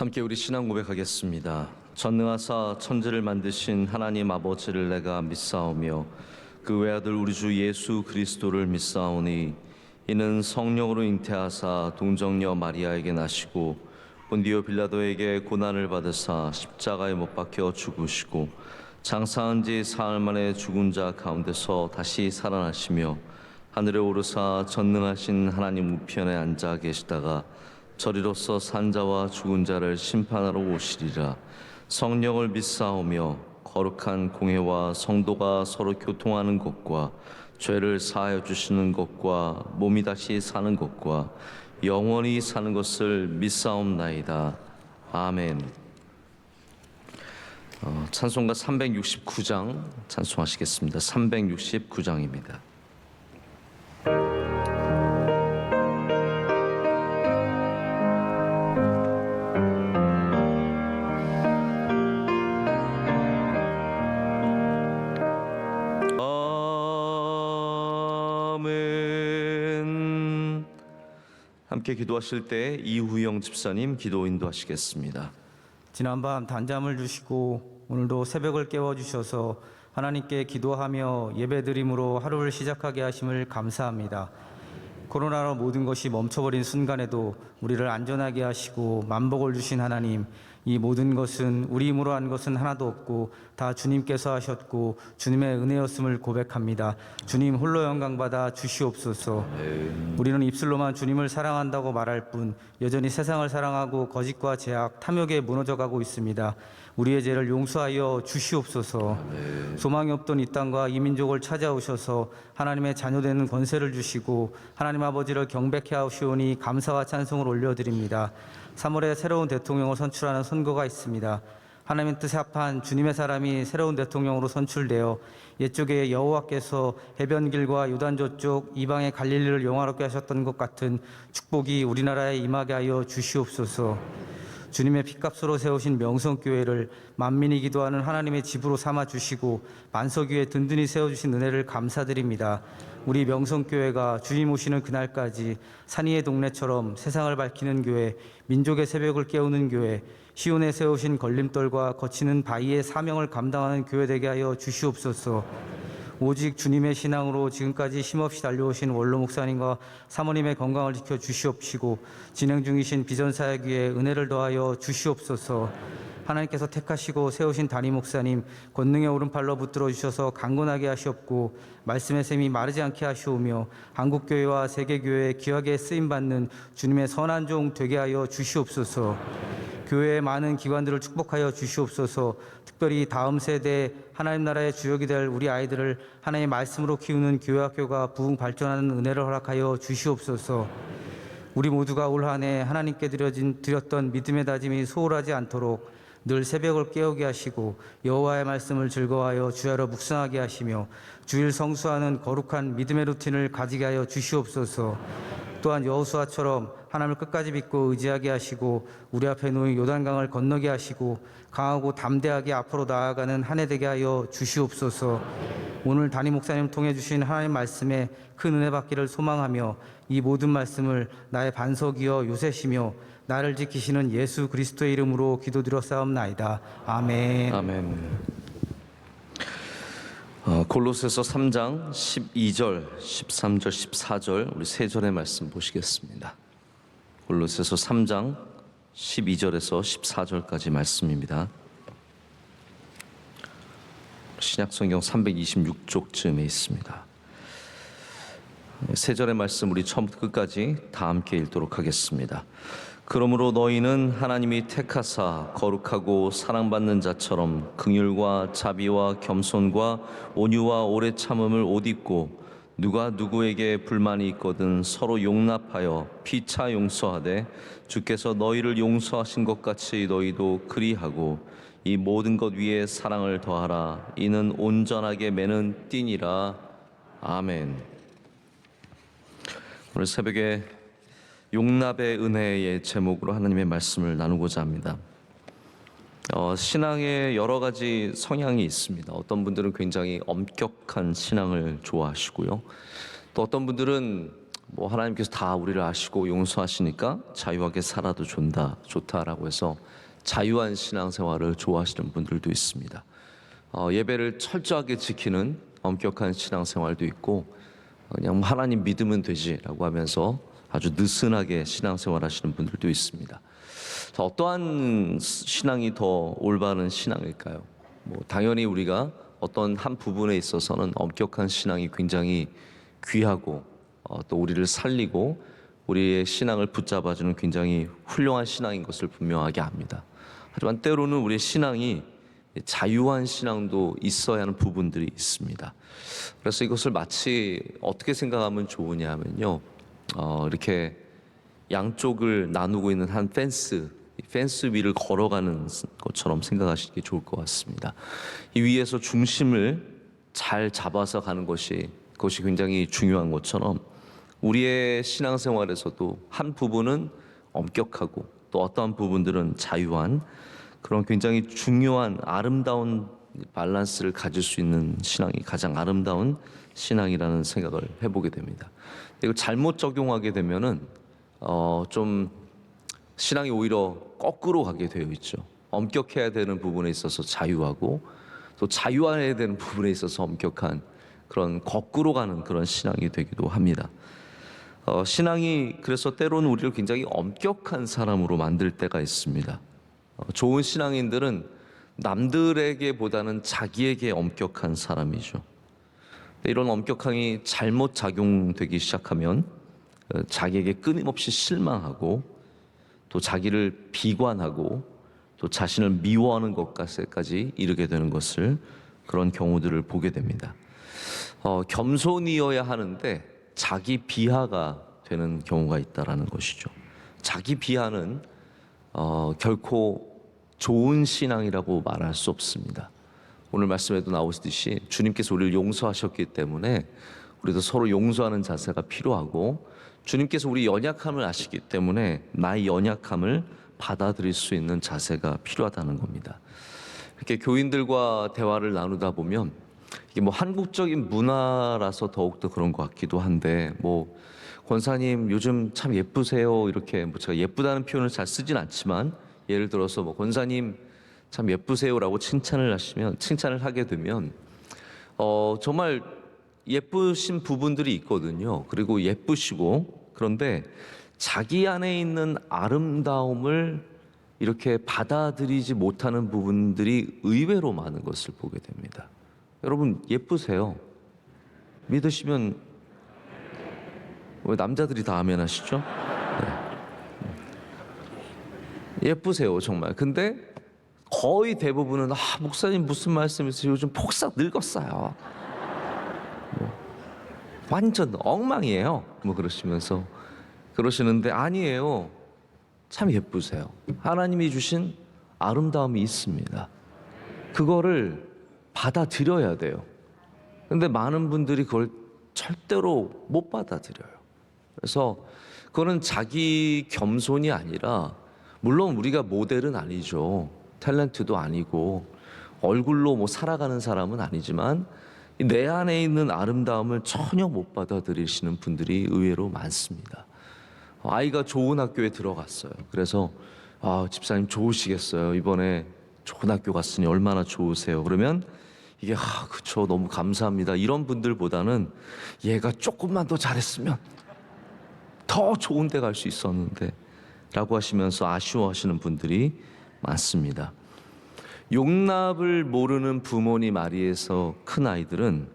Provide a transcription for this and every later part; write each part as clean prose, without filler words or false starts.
함께 우리 신앙 고백하겠습니다. 전능하사 천지를 만드신 하나님 아버지를 내가 믿사오며 그 외아들 우리 주 예수 그리스도를 믿사오니 이는 성령으로 잉태하사 동정녀 마리아에게 나시고 본디오 빌라도에게 고난을 받으사 십자가에 못 박혀 죽으시고 장사한 지 사흘 만에 죽은 자 가운데서 다시 살아나시며 하늘에 오르사 전능하신 하나님 우편에 앉아 계시다가 저리로서 산자와 죽은 자를 심판하러 오시리라. 성령을 믿사오며 거룩한 공회와 성도가 서로 교통하는 것과 죄를 사하여 주시는 것과 몸이 다시 사는 것과 영원히 사는 것을 믿사옵나이다. 아멘. 찬송가 369장 찬송하시겠습니다. 369장입니다. 함께 기도하실 때 이후영 집사님 기도 인도하시겠습니다. 지난밤 단잠을 주시고 오늘도 새벽을 깨워주셔서 하나님께 기도하며 예배드림으로 하루를 시작하게 하심을 감사합니다. 코로나로 모든 것이 멈춰버린 순간에도 우리를 안전하게 하시고 만복을 주신 하나님, 이 모든 것은 우리 힘으로 한 것은 하나도 없고 다 주님께서 하셨고 주님의 은혜였음을 고백합니다. 주님 홀로 영광받아 주시옵소서. 우리는 입술로만 주님을 사랑한다고 말할 뿐 여전히 세상을 사랑하고 거짓과 제약, 탐욕에 무너져가고 있습니다. 우리의 죄를 용서하여 주시옵소서. 소망이 없던 이 땅과 이 민족을 찾아오셔서 하나님의 자녀되는 권세를 주시고 하나님 아버지를 경배케 하시오니 감사와 찬송을 올려드립니다. 3월에 새로운 대통령을 선출하는 선거가 있습니다. 하나님 뜻에 합한 주님의 사람이 새로운 대통령으로 선출되어 옛적에 여호와께서 해변길과 요단저 쪽 이방의 갈릴리를 영화롭게 하셨던 것 같은 축복이 우리나라에 임하게 하여 주시옵소서. 주님의 핏값으로 세우신 명성교회를 만민이 기도하는 하나님의 집으로 삼아주시고 만석 위에 든든히 세워주신 은혜를 감사드립니다. 우리 명성교회가 주님 오시는 그날까지 산이의 동네처럼 세상을 밝히는 교회, 민족의 새벽을 깨우는 교회, 시온에 세우신 걸림돌과 거치는 바위의 사명을 감당하는 교회 되게 하여 주시옵소서. 오직 주님의 신앙으로 지금까지 힘없이 달려오신 원로 목사님과 사모님의 건강을 지켜 주시옵시고 진행 중이신 비전사역 위에 은혜를 더하여 주시옵소서. 하나님께서 택하시고 세우신 담임 목사님 권능의 오른팔로 붙들어 주셔서 강건하게 하시옵고 말씀의 샘이 마르지 않게 하시오며 한국교회와 세계교회에 귀하게 쓰임받는 주님의 선한 종 되게 하여 주시옵소서. 교회의 많은 기관들을 축복하여 주시옵소서. 특별히 다음 세대에 하나님 나라의 주역이 될 우리 아이들을 하나님의 말씀으로 키우는 교회학교가 부흥 발전하는 은혜를 허락하여 주시옵소서. 우리 모두가 올 한 해 하나님께 드렸던 믿음의 다짐이 소홀하지 않도록 늘 새벽을 깨우게 하시고 여호와의 말씀을 즐거워하여 주야로 묵상하게 하시며 주일 성수하는 거룩한 믿음의 루틴을 가지게 하여 주시옵소서. 또한 여호수아처럼 하나님을 끝까지 믿고 의지하게 하시고 우리 앞에 놓인 요단강을 건너게 하시고 강하고 담대하게 앞으로 나아가는 한 해 되게 하여 주시옵소서. 오늘 담임 목사님 통해 주신 하나님 말씀에 큰 은혜 받기를 소망하며 이 모든 말씀을 나의 반석이여 요새시며 나를 지키시는 예수 그리스도의 이름으로 기도드렸사옵나이다. 아멘. 아멘. 골로새서 3장 12절, 13절, 14절 우리 세 절의 말씀 보시겠습니다. 골로새서 3장 12절에서 14절까지 말씀입니다. 신약성경 326쪽쯤에 있습니다. 세 절의 말씀 우리 처음부터 끝까지 다 함께 읽도록 하겠습니다. 그러므로 너희는 하나님이 택하사 거룩하고 사랑받는 자처럼 긍휼과 자비와 겸손과 온유와 오래 참음을 옷 입고 누가 누구에게 불만이 있거든 서로 용납하여 피차 용서하되 주께서 너희를 용서하신 것 같이 너희도 그리하고 이 모든 것 위에 사랑을 더하라. 이는 온전하게 매는 띠니라. 아멘. 오늘 새벽에 용납의 은혜의 제목으로 하나님의 말씀을 나누고자 합니다. 신앙에 여러 가지 성향이 있습니다. 어떤 분들은 굉장히 엄격한 신앙을 좋아하시고요. 또 어떤 분들은 뭐 하나님께서 다 우리를 아시고 용서하시니까 자유하게 살아도 좋다라고 해서 자유한 신앙생활을 좋아하시는 분들도 있습니다. 예배를 철저하게 지키는 엄격한 신앙생활도 있고, 그냥 하나님 믿으면 되지라고 하면서 아주 느슨하게 신앙생활 하시는 분들도 있습니다. 어떠한 신앙이 더 올바른 신앙일까요? 당연히 우리가 어떤 한 부분에 있어서는 엄격한 신앙이 굉장히 귀하고 또 우리를 살리고 우리의 신앙을 붙잡아주는 굉장히 훌륭한 신앙인 것을 분명하게 압니다. 하지만 때로는 우리의 신앙이 자유한 신앙도 있어야 하는 부분들이 있습니다. 그래서 이것을 마치 어떻게 생각하면 좋으냐 하면요, 이렇게 양쪽을 나누고 있는 한 펜스 위를 걸어가는 것처럼 생각하시는 게 좋을 것 같습니다. 이 위에서 중심을 잘 잡아서 가는 그것이 굉장히 중요한 것처럼 우리의 신앙생활에서도 한 부분은 엄격하고 또 어떠한 부분들은 자유한 그런 굉장히 중요한 아름다운 밸런스를 가질 수 있는 신앙이 가장 아름다운 신앙이라는 생각을 해보게 됩니다. 이거 잘못 적용하게 되면은 좀 신앙이 오히려 거꾸로 가게 되어 있죠. 엄격해야 되는 부분에 있어서 자유하고 또 자유해야 되는 부분에 있어서 엄격한 그런 거꾸로 가는 그런 신앙이 되기도 합니다. 신앙이 그래서 때로는 우리를 굉장히 엄격한 사람으로 만들 때가 있습니다. 좋은 신앙인들은 남들에게보다는 자기에게 엄격한 사람이죠. 이런 엄격함이 잘못 작용되기 시작하면 자기에게 끊임없이 실망하고 또 자기를 비관하고 또 자신을 미워하는 것까지 이르게 되는 것을 그런 경우들을 보게 됩니다. 겸손이어야 하는데 자기 비하가 되는 경우가 있다라는 것이죠. 자기 비하는 결코 좋은 신앙이라고 말할 수 없습니다. 오늘 말씀에도 나오듯이 주님께서 우리를 용서하셨기 때문에 우리도 서로 용서하는 자세가 필요하고, 주님께서 우리 연약함을 아시기 때문에 나의 연약함을 받아들일 수 있는 자세가 필요하다는 겁니다. 이렇게 교인들과 대화를 나누다 보면 이게 한국적인 문화라서 더욱더 그런 것 같기도 한데, 권사님 요즘 참 예쁘세요, 이렇게 제가 예쁘다는 표현을 잘 쓰진 않지만 예를 들어서 권사님 참 예쁘세요라고 칭찬을 하게 되면 정말 예쁘신 부분들이 있거든요. 그리고 예쁘시고, 그런데 자기 안에 있는 아름다움을 이렇게 받아들이지 못하는 부분들이 의외로 많은 것을 보게 됩니다. 여러분 예쁘세요. 믿으시면 왜 남자들이 다 아멘 하시죠? 네. 예쁘세요 정말. 근데 거의 대부분은 목사님 무슨 말씀이세요? 요즘 폭삭 늙었어요. 완전 엉망이에요. 그러시면서 그러시는데 아니에요. 참 예쁘세요. 하나님이 주신 아름다움이 있습니다. 그거를 받아들여야 돼요. 근데 많은 분들이 그걸 절대로 못 받아들여요. 그래서 그거는 자기 겸손이 아니라, 물론 우리가 모델은 아니죠. 탤런트도 아니고 얼굴로 살아가는 사람은 아니지만 내 안에 있는 아름다움을 전혀 못 받아들이시는 분들이 의외로 많습니다. 아이가 좋은 학교에 들어갔어요. 그래서 집사님 좋으시겠어요. 이번에 좋은 학교 갔으니 얼마나 좋으세요. 그러면 이게 그쵸, 너무 감사합니다, 이런 분들보다는 얘가 조금만 더 잘했으면 더 좋은 데 갈 수 있었는데 라고 하시면서 아쉬워하시는 분들이 많습니다. 용납을 모르는 부모님 아래에서 큰 아이들은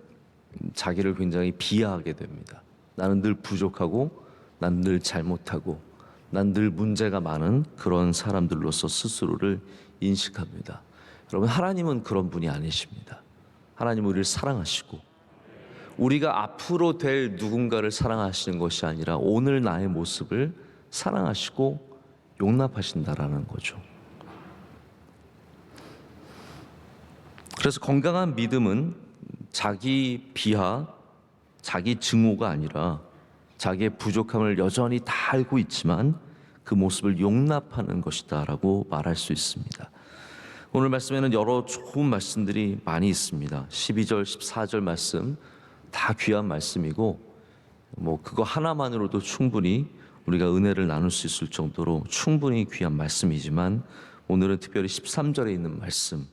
자기를 굉장히 비하하게 됩니다. 나는 늘 부족하고 난 늘 잘못하고 난 늘 문제가 많은 그런 사람들로서 스스로를 인식합니다. 여러분, 하나님은 그런 분이 아니십니다. 하나님은 우리를 사랑하시고 우리가 앞으로 될 누군가를 사랑하시는 것이 아니라 오늘 나의 모습을 사랑하시고 용납하신다라는 거죠. 그래서 건강한 믿음은 자기 비하, 자기 증오가 아니라 자기의 부족함을 여전히 다 알고 있지만 그 모습을 용납하는 것이다라고 말할 수 있습니다. 오늘 말씀에는 여러 좋은 말씀들이 많이 있습니다. 12절, 14절 말씀 다 귀한 말씀이고 그거 하나만으로도 충분히 우리가 은혜를 나눌 수 있을 정도로 충분히 귀한 말씀이지만 오늘은 특별히 13절에 있는 말씀,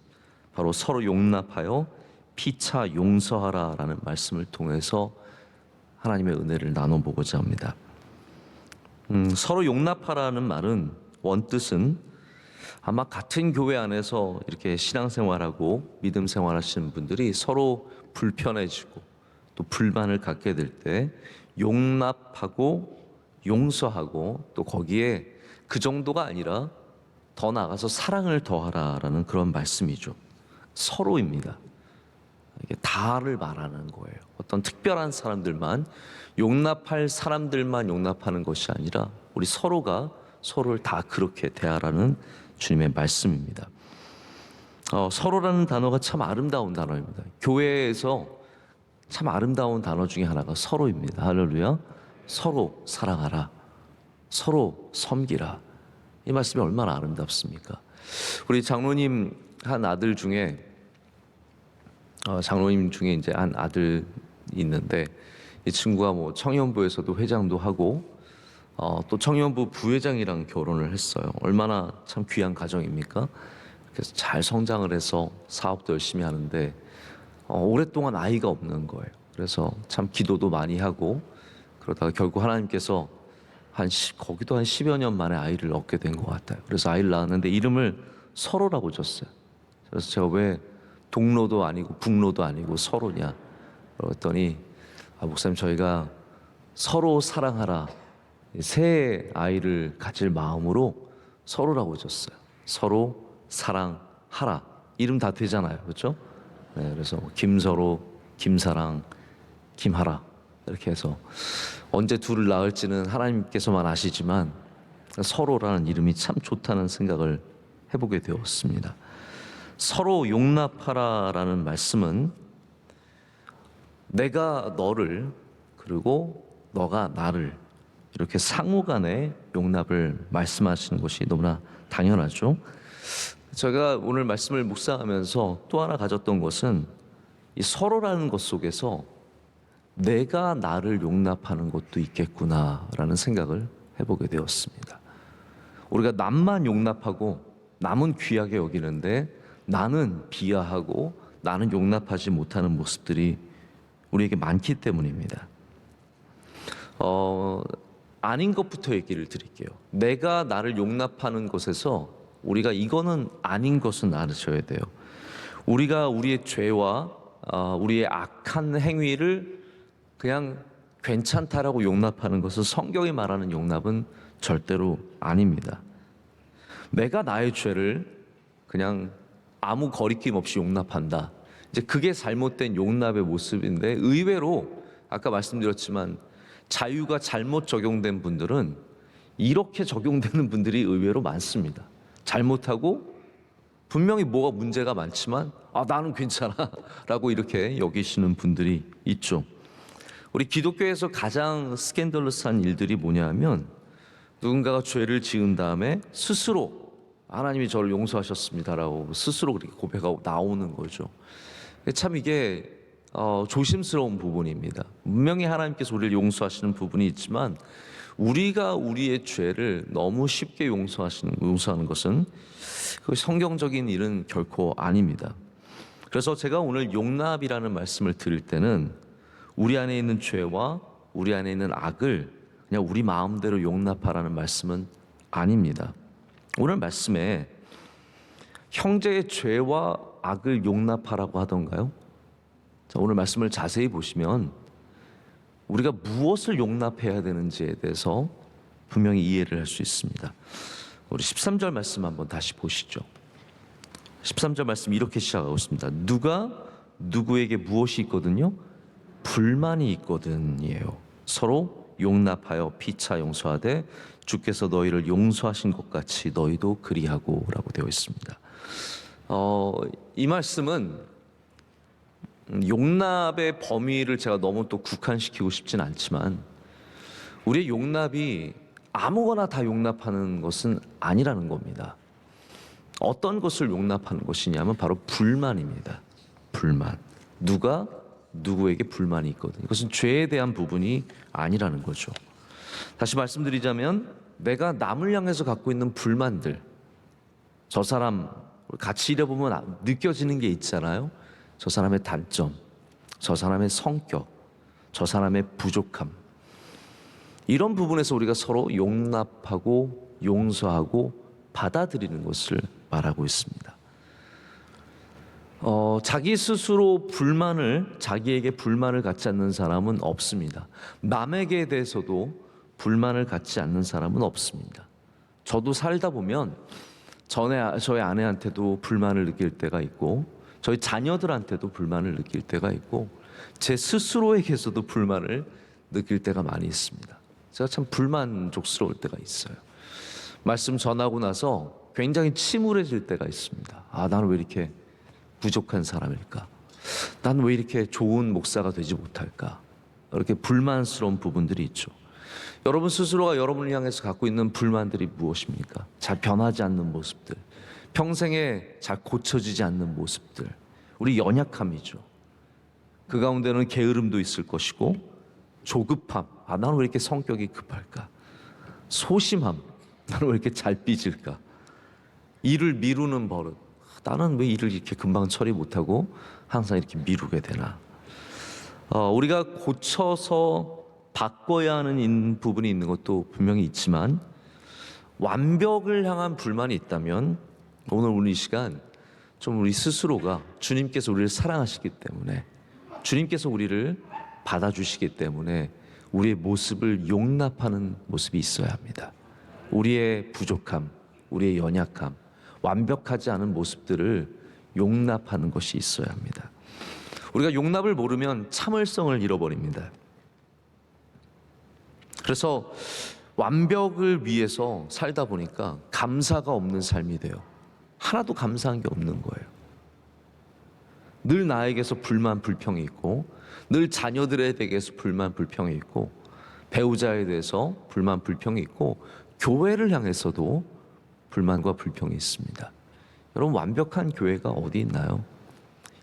바로 서로 용납하여 피차 용서하라라는 말씀을 통해서 하나님의 은혜를 나눠보고자 합니다. 서로 용납하라는 말은 원뜻은 아마 같은 교회 안에서 이렇게 신앙생활하고 믿음 생활하시는 분들이 서로 불편해지고 또 불만을 갖게 될 때 용납하고 용서하고 또 거기에 그 정도가 아니라 더 나아가서 사랑을 더하라라는 그런 말씀이죠. 서로입니다. 이게 다를 말하는 거예요. 어떤 특별한 사람들만 용납할 사람들만 용납하는 것이 아니라 우리 서로가 서로를 다 그렇게 대하라는 주님의 말씀입니다. 서로라는 단어가 참 아름다운 단어입니다. 교회에서 참 아름다운 단어 중에 하나가 서로입니다. 할렐루야. 서로 사랑하라. 서로 섬기라. 이 말씀이 얼마나 아름답습니까? 우리 장로님 한 아들 중에 이제 한 아들이 있는데 이 친구가 청년부에서도 회장도 하고 또 청년부 부회장이랑 결혼을 했어요. 얼마나 참 귀한 가정입니까? 그래서 잘 성장을 해서 사업도 열심히 하는데 오랫동안 아이가 없는 거예요. 그래서 참 기도도 많이 하고 그러다가 결국 하나님께서 거기도 한 10여 년 만에 아이를 얻게 된 것 같아요. 그래서 아이를 낳았는데 이름을 서로라고 줬어요. 그래서 제가 왜 동로도 아니고 북로도 아니고 서로냐 그랬더니 목사님 저희가 서로 사랑하라 새 아이를 가질 마음으로 서로라고 줬어요. 서로 사랑하라 이름 다 되잖아요, 그렇죠? 네, 그래서 김서로, 김사랑, 김하라 이렇게 해서 언제 둘을 낳을지는 하나님께서만 아시지만 서로라는 이름이 참 좋다는 생각을 해보게 되었습니다. 서로 용납하라라는 말씀은 내가 너를 그리고 너가 나를 이렇게 상호간의 용납을 말씀하시는 것이 너무나 당연하죠. 제가 오늘 말씀을 묵상하면서 또 하나 가졌던 것은 이 서로라는 것 속에서 내가 나를 용납하는 것도 있겠구나라는 생각을 해보게 되었습니다. 우리가 남만 용납하고 남은 귀하게 여기는데 나는 비하하고 나는 용납하지 못하는 모습들이 우리에게 많기 때문입니다. 아닌 것부터 얘기를 드릴게요. 내가 나를 용납하는 것에서 우리가 이거는 아닌 것은 알으셔야 돼요. 우리가 우리의 죄와 우리의 악한 행위를 그냥 괜찮다라고 용납하는 것은 성경이 말하는 용납은 절대로 아닙니다. 내가 나의 죄를 그냥 아무 거리낌 없이 용납한다. 이제 그게 잘못된 용납의 모습인데 의외로 아까 말씀드렸지만 자유가 잘못 적용된 분들은 이렇게 적용되는 분들이 의외로 많습니다. 잘못하고 분명히 뭐가 문제가 많지만 나는 괜찮아 라고 이렇게 여기시는 분들이 있죠. 우리 기독교에서 가장 스캔들러스한 일들이 뭐냐면 누군가가 죄를 지은 다음에 스스로 하나님이 저를 용서하셨습니다라고 스스로 그렇게 고백하고 나오는 거죠. 참 이게 조심스러운 부분입니다. 분명히 하나님께서 우리를 용서하시는 부분이 있지만 우리가 우리의 죄를 너무 쉽게 용서하는 것은 그 성경적인 일은 결코 아닙니다. 그래서 제가 오늘 용납이라는 말씀을 드릴 때는 우리 안에 있는 죄와 우리 안에 있는 악을 그냥 우리 마음대로 용납하라는 말씀은 아닙니다. 오늘 말씀에 형제의 죄와 악을 용납하라고 하던가요? 자, 오늘 말씀을 자세히 보시면 우리가 무엇을 용납해야 되는지에 대해서 분명히 이해를 할 수 있습니다. 우리 13절 말씀 한번 다시 보시죠. 13절 말씀 이렇게 시작하고 있습니다. 누가 누구에게 무엇이 있거든요? 불만이 있거든이에요. 서로 용납하여 피차 용서하되 주께서 너희를 용서하신 것 같이 너희도 그리하고 라고 되어 있습니다. 이 말씀은 용납의 범위를 제가 너무 또 국한시키고 싶진 않지만 우리의 용납이 아무거나 다 용납하는 것은 아니라는 겁니다. 어떤 것을 용납하는 것이냐면 바로 불만입니다. 불만. 누가 누구에게 불만이 있거든요. 이것은 죄에 대한 부분이 아니라는 거죠. 다시 말씀드리자면 내가 남을 향해서 갖고 있는 불만들, 저 사람 같이 일해보면 느껴지는 게 있잖아요. 저 사람의 단점, 저 사람의 성격, 저 사람의 부족함, 이런 부분에서 우리가 서로 용납하고 용서하고 받아들이는 것을 말하고 있습니다. 자기 스스로 자기에게 불만을 갖지 않는 사람은 없습니다. 남에게 대해서도 불만을 갖지 않는 사람은 없습니다. 저도 살다 보면 저희 아내한테도 불만을 느낄 때가 있고, 저희 자녀들한테도 불만을 느낄 때가 있고, 제 스스로에게서도 불만을 느낄 때가 많이 있습니다. 제가 참 불만족스러울 때가 있어요. 말씀 전하고 나서 굉장히 침울해질 때가 있습니다. 나는 왜 이렇게 부족한 사람일까? 난 왜 이렇게 좋은 목사가 되지 못할까? 이렇게 불만스러운 부분들이 있죠. 여러분 스스로가 여러분을 향해서 갖고 있는 불만들이 무엇입니까? 잘 변하지 않는 모습들, 평생에 잘 고쳐지지 않는 모습들, 우리 연약함이죠. 그 가운데는 게으름도 있을 것이고, 조급함, 나는 왜 이렇게 성격이 급할까? 소심함, 나는 왜 이렇게 잘 삐질까? 일을 미루는 버릇, 나는 왜 일을 이렇게 금방 처리 못하고 항상 이렇게 미루게 되나? 우리가 고쳐서 바꿔야 하는 부분이 있는 것도 분명히 있지만, 완벽을 향한 불만이 있다면 오늘 이 시간 좀 우리 스스로가, 주님께서 우리를 사랑하시기 때문에, 주님께서 우리를 받아주시기 때문에 우리의 모습을 용납하는 모습이 있어야 합니다. 우리의 부족함, 우리의 연약함, 완벽하지 않은 모습들을 용납하는 것이 있어야 합니다. 우리가 용납을 모르면 참을성을 잃어버립니다. 그래서 완벽을 위해서 살다 보니까 감사가 없는 삶이 돼요. 하나도 감사한 게 없는 거예요. 늘 나에게서 불만, 불평이 있고, 늘 자녀들에 대해서 불만, 불평이 있고, 배우자에 대해서 불만, 불평이 있고, 교회를 향해서도 불만과 불평이 있습니다. 여러분, 완벽한 교회가 어디 있나요?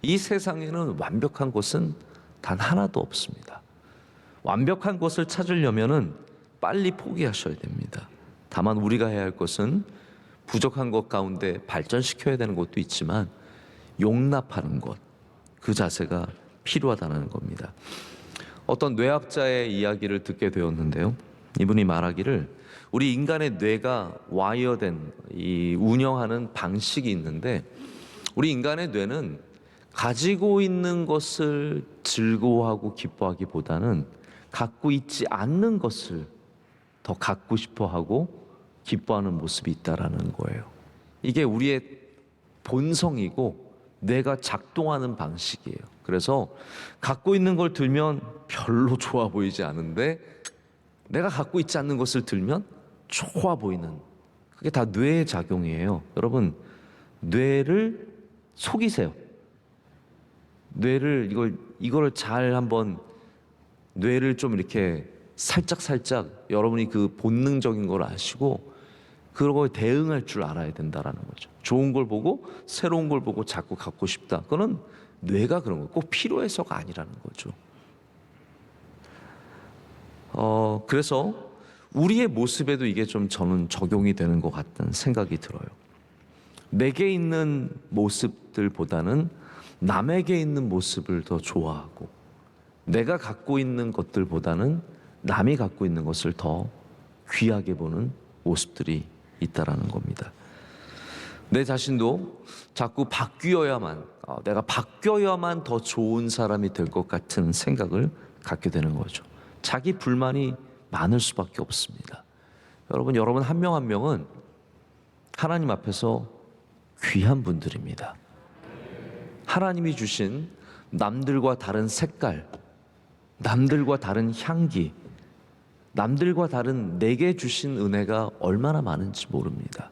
이 세상에는 완벽한 곳은 단 하나도 없습니다. 완벽한 것을 찾으려면은 빨리 포기하셔야 됩니다. 다만 우리가 해야 할 것은 부족한 것 가운데 발전시켜야 되는 것도 있지만, 용납하는 것, 그 자세가 필요하다는 겁니다. 어떤 뇌학자의 이야기를 듣게 되었는데요. 이분이 말하기를, 우리 인간의 뇌가 와이어된 이 운영하는 방식이 있는데, 우리 인간의 뇌는 가지고 있는 것을 즐거워하고 기뻐하기보다는 갖고 있지 않는 것을 더 갖고 싶어하고 기뻐하는 모습이 있다라는 거예요. 이게 우리의 본성이고 뇌가 작동하는 방식이에요. 그래서 갖고 있는 걸 들면 별로 좋아 보이지 않은데, 내가 갖고 있지 않는 것을 들면 좋아 보이는, 그게 다 뇌의 작용이에요. 여러분, 뇌를 속이세요. 뇌를 이거를 잘 한번, 뇌를 좀 이렇게 살짝 여러분이 그 본능적인 걸 아시고 그거에 대응할 줄 알아야 된다라는 거죠. 좋은 걸 보고, 새로운 걸 보고 자꾸 갖고 싶다. 그거는 뇌가 그런 거예요. 꼭 필요해서가 아니라는 거죠. 그래서 우리의 모습에도 이게 좀 저는 적용이 되는 것 같다는 생각이 들어요. 내게 있는 모습들보다는 남에게 있는 모습을 더 좋아하고, 내가 갖고 있는 것들보다는 남이 갖고 있는 것을 더 귀하게 보는 모습들이 있다라는 겁니다. 내 자신도 자꾸 내가 바뀌어야만 더 좋은 사람이 될 것 같은 생각을 갖게 되는 거죠. 자기 불만이 많을 수밖에 없습니다. 여러분 한 명 한 명은 하나님 앞에서 귀한 분들입니다. 하나님이 주신 남들과 다른 색깔, 남들과 다른 향기, 남들과 다른 내게 주신 은혜가 얼마나 많은지 모릅니다.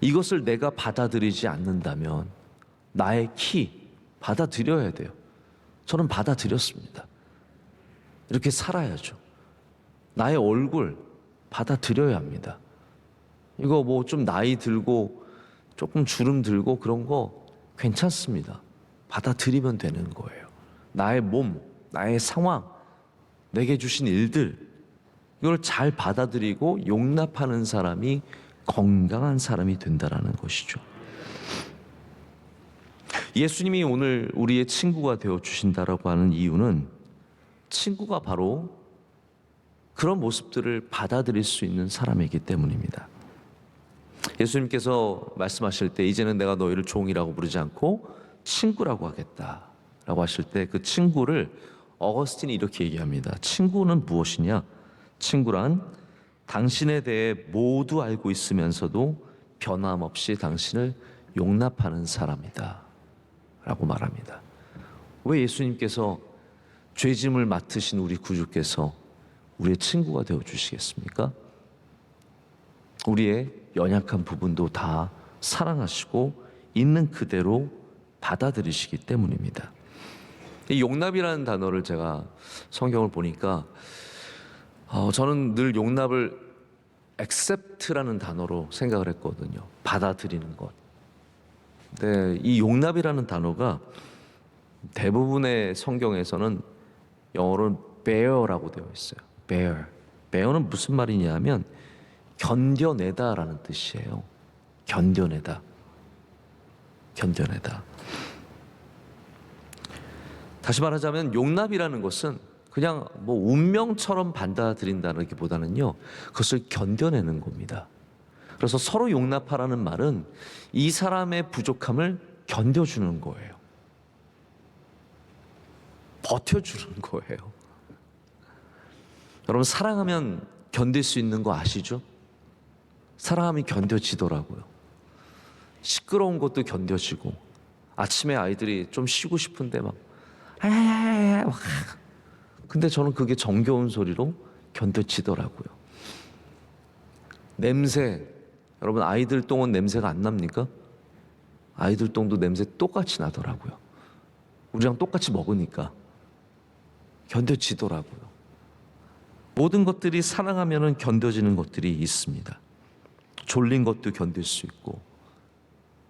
이것을 내가 받아들이지 않는다면 나의 키 받아들여야 돼요. 저는 받아들였습니다. 이렇게 살아야죠. 나의 얼굴 받아들여야 합니다. 이거 뭐 좀 나이 들고 조금 주름 들고 그런 거 괜찮습니다. 받아들이면 되는 거예요. 나의 몸, 나의 상황, 내게 주신 일들, 이걸 잘 받아들이고 용납하는 사람이 건강한 사람이 된다라는 것이죠. 예수님이 오늘 우리의 친구가 되어 주신다라고 하는 이유는 친구가 바로 그런 모습들을 받아들일 수 있는 사람이기 때문입니다. 예수님께서 말씀하실 때 이제는 내가 너희를 종이라고 부르지 않고 친구라고 하겠다라고 하실 때 그 친구를 어거스틴이 이렇게 얘기합니다. 친구는 무엇이냐? 친구란 당신에 대해 모두 알고 있으면서도 변함없이 당신을 용납하는 사람이다 라고 말합니다. 왜 예수님께서 죄짐을 맡으신 우리 구주께서 우리의 친구가 되어 주시겠습니까? 우리의 연약한 부분도 다 사랑하시고 있는 그대로 받아들이시기 때문입니다. 이 용납이라는 단어를 제가 성경을 보니까 저는 늘 용납을 accept라는 단어로 생각을 했거든요. 받아들이는 것. 근데 이 용납이라는 단어가 대부분의 성경에서는 영어로는 bear라고 되어 있어요. bear는 무슨 말이냐 하면 견뎌내다라는 뜻이에요. 견뎌내다. 다시 말하자면 용납이라는 것은 그냥 뭐 운명처럼 받아들인다기보다는요, 그것을 견뎌내는 겁니다. 그래서 서로 용납하라는 말은 이 사람의 부족함을 견뎌주는 거예요. 버텨주는 거예요. 여러분, 사랑하면 견딜 수 있는 거 아시죠? 사랑하면 견뎌지더라고요. 시끄러운 것도 견뎌지고, 아침에 아이들이 좀 쉬고 싶은데 막 근데 저는 그게 정겨운 소리로 견뎌지더라고요. 냄새, 여러분 아이들 똥은 냄새가 안 납니까? 아이들 똥도 냄새 똑같이 나더라고요. 우리랑 똑같이 먹으니까 견뎌지더라고요. 모든 것들이 사랑하면 견뎌지는 것들이 있습니다. 졸린 것도 견딜 수 있고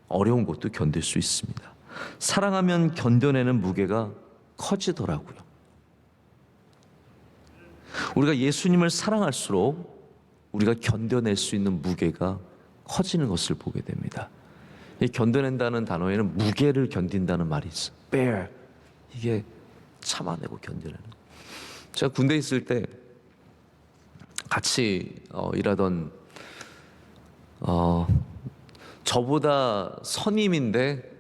어려운 것도 견딜 수 있습니다. 사랑하면 견뎌내는 무게가 커지더라고요. 우리가 예수님을 사랑할수록 우리가 견뎌낼 수 있는 무게가 커지는 것을 보게 됩니다. 이 견뎌낸다는 단어에는 무게를 견딘다는 말이 있어요. bear. 이게 참아내고 견뎌내는. 제가 군대에 있을 때 같이 일하던 저보다 선임인데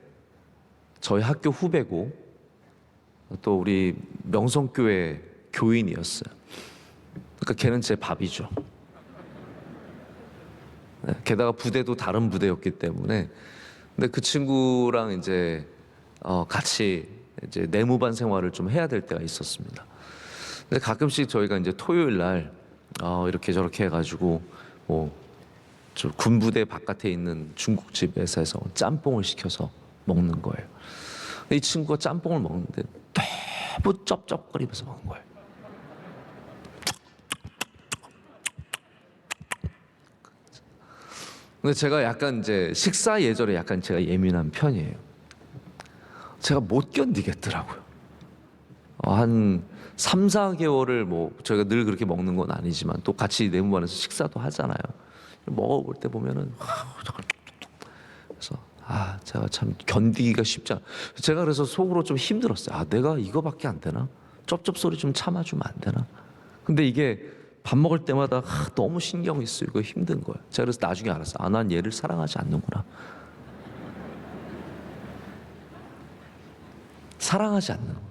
저희 학교 후배고 또 우리 명성교회 교인이었어요. 그러니까 걔는 제 밥이죠. 게다가 부대도 다른 부대였기 때문에. 근데 그 친구랑 이제 같이 이제 내무반 생활을 좀 해야 될 때가 있었습니다. 근데 가끔씩 저희가 이제 토요일 날 이렇게 저렇게 해가지고 저 군부대 바깥에 있는 중국집에서 해서 짬뽕을 시켜서 먹는 거예요. 이 친구가 짬뽕을 먹는데 너무 쩝쩝거리면서 먹는 거예요. 근데 제가 약간 이제 식사 예절에 약간 제가 예민한 편이에요. 제가 못 견디겠더라고요. 한 3, 4개월을 저희가 늘 그렇게 먹는 건 아니지만 또 같이 내무반에서 식사도 하잖아요. 먹어볼 때 보면은 그래서 제가 참 견디기가 쉽지 않아. 제가 그래서 속으로 좀 힘들었어요. 내가 이거밖에 안 되나? 쩝쩝 소리 좀 참아주면 안 되나? 근데 이게 밥 먹을 때마다 너무 신경이 쓰이고 힘든 거예요. 제가 그래서 나중에 알았어요. 난 얘를 사랑하지 않는구나. 사랑하지 않는 거예요.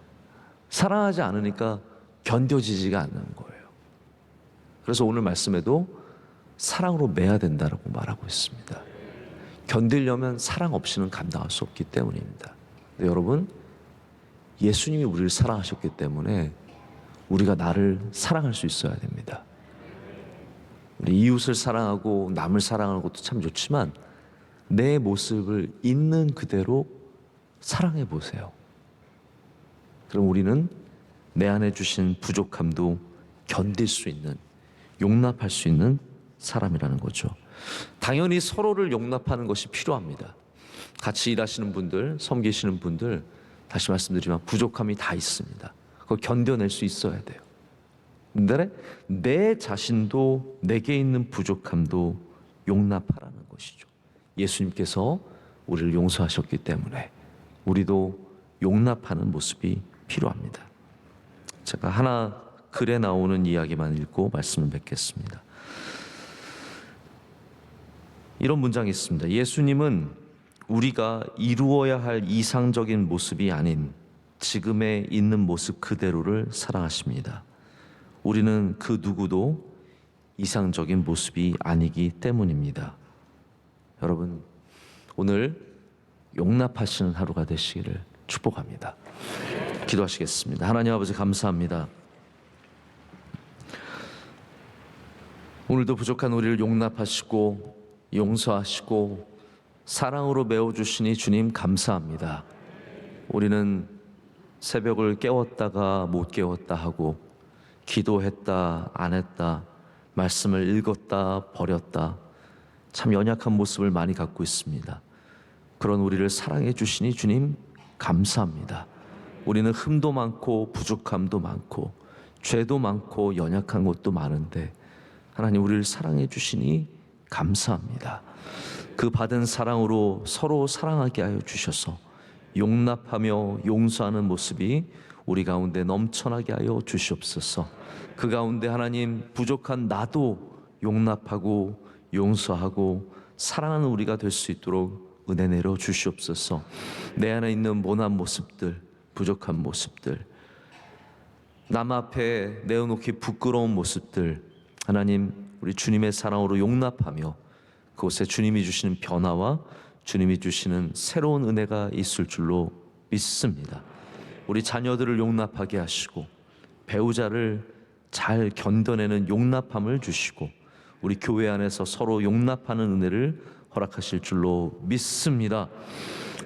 사랑하지 않으니까 견뎌지지가 않는 거예요. 그래서 오늘 말씀에도 사랑으로 매야 된다고 말하고 있습니다. 견디려면 사랑 없이는 감당할 수 없기 때문입니다. 근데 여러분, 예수님이 우리를 사랑하셨기 때문에 우리가 나를 사랑할 수 있어야 됩니다. 우리 이웃을 사랑하고 남을 사랑하는 것도 참 좋지만 내 모습을 있는 그대로 사랑해 보세요. 그럼 우리는 내 안에 주신 부족함도 견딜 수 있는, 용납할 수 있는 사람이라는 거죠. 당연히 서로를 용납하는 것이 필요합니다. 같이 일하시는 분들, 섬기시는 분들 다시 말씀드리지만 부족함이 다 있습니다. 그걸 견뎌낼 수 있어야 돼요. 근데 내 자신도 내게 있는 부족함도 용납하라는 것이죠. 예수님께서 우리를 용서하셨기 때문에 우리도 용납하는 모습이 필요합니다. 제가 하나 글에 나오는 이야기만 읽고 말씀을 맺겠습니다. 이런 문장이 있습니다. 예수님은 우리가 이루어야 할 이상적인 모습이 아닌 지금에 있는 모습 그대로를 사랑하십니다. 우리는 그 누구도 이상적인 모습이 아니기 때문입니다. 여러분, 오늘 용납하시는 하루가 되시기를 축복합니다. 기도하시겠습니다. 하나님 아버지, 감사합니다. 오늘도 부족한 우리를 용납하시고 용서하시고 사랑으로 메워주시니 주님 감사합니다. 우리는 새벽을 깨웠다가 못 깨웠다 하고, 기도했다 안 했다, 말씀을 읽었다 버렸다, 참 연약한 모습을 많이 갖고 있습니다. 그런 우리를 사랑해 주시니 주님 감사합니다. 우리는 흠도 많고 부족함도 많고 죄도 많고 연약한 것도 많은데 하나님, 우리를 사랑해 주시니 감사합니다. 그 받은 사랑으로 서로 사랑하게 하여 주셔서 용납하며 용서하는 모습이 우리 가운데 넘쳐나게 하여 주시옵소서. 그 가운데 하나님, 부족한 나도 용납하고 용서하고 사랑하는 우리가 될 수 있도록 은혜 내려 주시옵소서. 내 안에 있는 모난 모습들, 부족한 모습들, 남 앞에 내어놓기 부끄러운 모습들, 하나님, 우리 주님의 사랑으로 용납하며 그곳에 주님이 주시는 변화와 주님이 주시는 새로운 은혜가 있을 줄로 믿습니다. 우리 자녀들을 용납하게 하시고 배우자를 잘 견뎌내는 용납함을 주시고 우리 교회 안에서 서로 용납하는 은혜를 허락하실 줄로 믿습니다.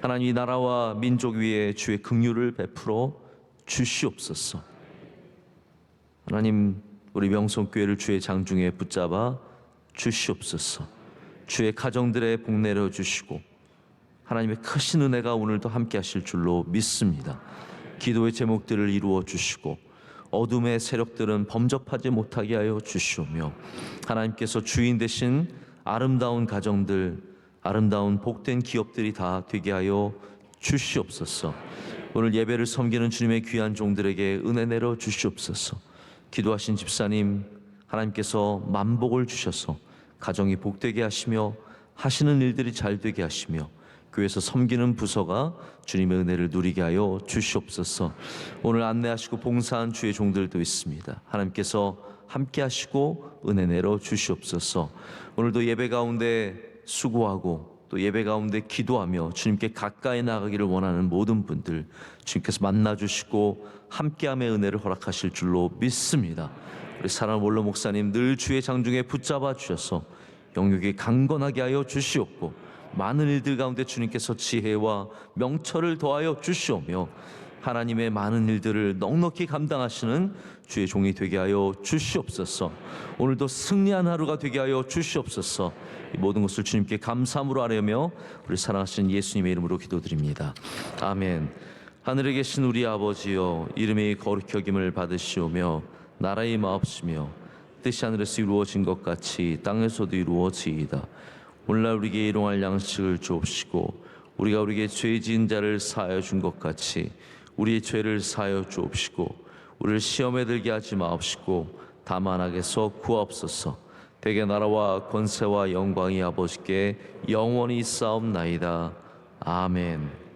하나님, 이 나라와 민족 위에 주의 긍휼을 베풀어 주시옵소서. 하나님, 우리 명성교회를 주의 장중에 붙잡아 주시옵소서. 주의 가정들에 복 내려 주시고 하나님의 크신 은혜가 오늘도 함께 하실 줄로 믿습니다. 기도의 제목들을 이루어 주시고 어둠의 세력들은 범접하지 못하게 하여 주시오며 하나님께서 주인 되신 아름다운 가정들, 아름다운 복된 기업들이 다 되게 하여 주시옵소서. 오늘 예배를 섬기는 주님의 귀한 종들에게 은혜 내려 주시옵소서. 기도하신 집사님, 하나님께서 만복을 주셔서 가정이 복되게 하시며 하시는 일들이 잘 되게 하시며 교회에서 섬기는 부서가 주님의 은혜를 누리게 하여 주시옵소서. 오늘 안내하시고 봉사한 주의 종들도 있습니다. 하나님께서 함께 하시고 은혜 내려 주시옵소서. 오늘도 예배 가운데 수고하고 또 예배 가운데 기도하며 주님께 가까이 나가기를 원하는 모든 분들 주님께서 만나주시고 함께함의 은혜를 허락하실 줄로 믿습니다. 우리 사랑하는 원로 목사님, 늘 주의 장중에 붙잡아 주셔서 영육이 강건하게 하여 주시옵고 많은 일들 가운데 주님께서 지혜와 명철을 더하여 주시오며 하나님의 많은 일들을 넉넉히 감당하시는 주의 종이 되게 하여 주시옵소서. 오늘도 승리한 하루가 되게 하여 주시옵소서. 이 모든 것을 주님께 감사함으로 아뢰며 우리 사랑하시는 예수님의 이름으로 기도드립니다. 아멘. 하늘에 계신 우리 아버지여, 이름이 거룩히 여김을 받으시오며 나라의 마옵시며 뜻이 하늘에서 이루어진 것 같이 땅에서도 이루어지이다. 오늘날 우리에게 일용할 양식을 주옵시고 우리가 우리에게 죄 지은 자를 사하여 준 것 같이 우리의 죄를 사하여 주옵시고 우리를 시험에 들게 하지 마옵시고 다만 악에서 구하옵소서. 대개 나라와 권세와 영광이 아버지께 영원히 있사옵나이다. 아멘.